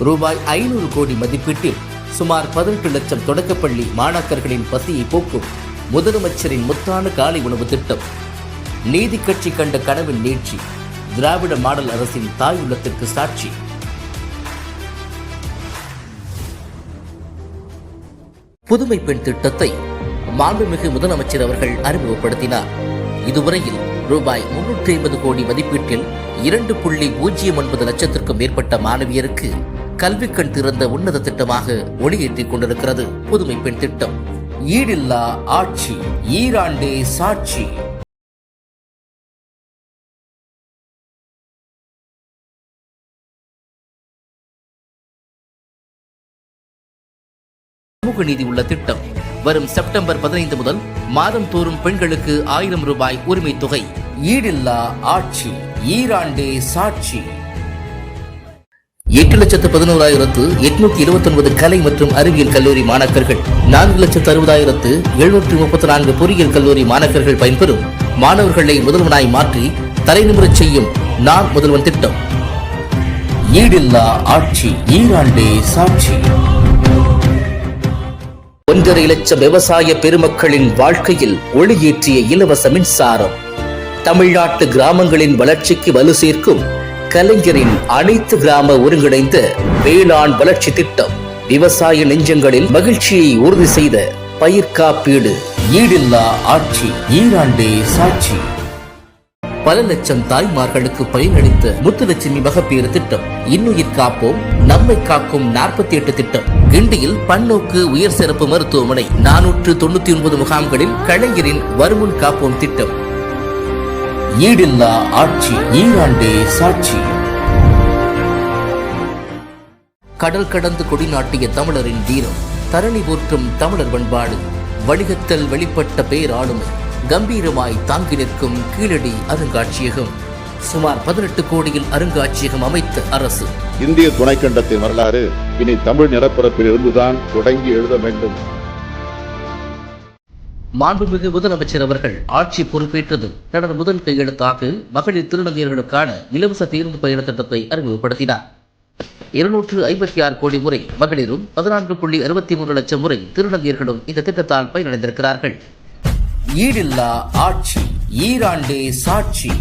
ரூபாய் 500 கோடி மதிப்பீட்டில் சுமார் 18 லட்சம் தொடக்கப்பள்ளி மாணாக்கர்களின் பசியை போக்கும் முதலமைச்சரின் முத்தான காலை உணவு திட்டம். நீதி கட்சி கண்ட கனவின் நீட்சி, திராவிட மாடல் அரசின் தாயுள்ளத்திற்கு சாட்சி. புதுமை பெண் திட்டத்தை மாண்புமிகு முதலமைச்சர் அவர்கள் அறிமுகப்படுத்தினார். இதுவரையில் ரூபாய் 350 கோடி மதிப்பீட்டில் 2.09 லட்சத்திற்கும் மேற்பட்ட மாணவியருக்கு கல்விக்கண் திறந்த உன்னத திட்டமாக ஒளியேற்றிக் கொண்டிருக்கிறது புதுமை பெண் திட்டம். ஈடில்லா ஆட்சி, ஈராண்டே சாட்சி. சமூக நீதி உள்ள திட்டம். வரும் செப்டம்பர் 15 முதல் மாதம் தோறும் பெண்களுக்கு 1000 ரூபாய் உரிமை தொகை. ஈடில்லா ஆட்சி, ஈராண்டே சாட்சி. 8,11,829 கலை மற்றும் அறிவியல் கல்லூரி மாணாக்கர்கள், 4,60,734 பொறியியல் கல்லூரி மாணாக்கர்கள் பயன்பெறும் மாணவர்களை முதல்வனாய் மாற்றி தலைநிமிரச் செய்யும் நான் முதல்வன் திட்டம். ஈடில்லா ஆட்சி, ஈராண்டே சாட்சி. 1.5 லட்சம் விவசாய பெருமக்களின் வாழ்க்கையில் ஒளியேற்றிய இலவச மின்சாரம். தமிழ்நாட்டு கிராமங்களின் வளர்ச்சிக்கு வலு சேர்க்கும் கலைஞரின் அனைத்து கிராம ஒருங்கிணைந்த வேளாண் வளர்ச்சி திட்டம். விவசாய நெஞ்சங்களில் மகிழ்ச்சியை உறுதி செய்த பயிர் காப்பீடு. ஈடில்லா ஆட்சி, ஈராண்டே சாட்சி. பல லட்சம் தாய்மார்களுக்கு பயனளித்த முத்துலட்சுமி மகப்பேறு திட்டம். இன்னுயிர் காப்போம், நம்மை காக்கும் 48 திட்டம். கிண்டியில் பன்னோக்கு உயர் சிறப்பு மருத்துவமனை. 499 முகாம்களில் கலைஞரின் வருமுன் காப்போம் திட்டம். ஈடில்லா ஆட்சி, ஈராண்டே சாட்சி. கடல் கடந்து கொடிநாட்டிய தமிழரின் வீரம், தரணி போற்றும் தமிழர் பண்பாடு, வணிகத்தில் வெளிப்பட்ட பேராளுமை, கம்பீரமாய் தாங்கி நிற்கும் கீழடி அருங்காட்சியகம். சுமார் 18 கோடியில் அருங்காட்சியகம் அமைத்த அரசு. இந்திய துணைக்கண்டத்தின் வரலாறு இனி தமிழ் நிலப்பரப்பில் இருந்துதான் தொடங்கி எழுத வேண்டும். மாண்புமிகு முதலமைச்சர் அவர்கள் ஆட்சி பொறுப்பேற்றது தனது முதல் கையெழுத்தாக மகளிர் திருநங்கையர்களுக்கான இலவச பேருந்து பயண திட்டத்தை அறிமுகப்படுத்தினார். 256 கோடி முறை மகளிரும் 14.63 லட்சம் முறை திருநங்கையர்களும் இந்த திட்டத்தால் பயனடைந்திருக்கிறார்கள். ஈடில்லா ஆட்சி, ஈராண்டே சாட்சி.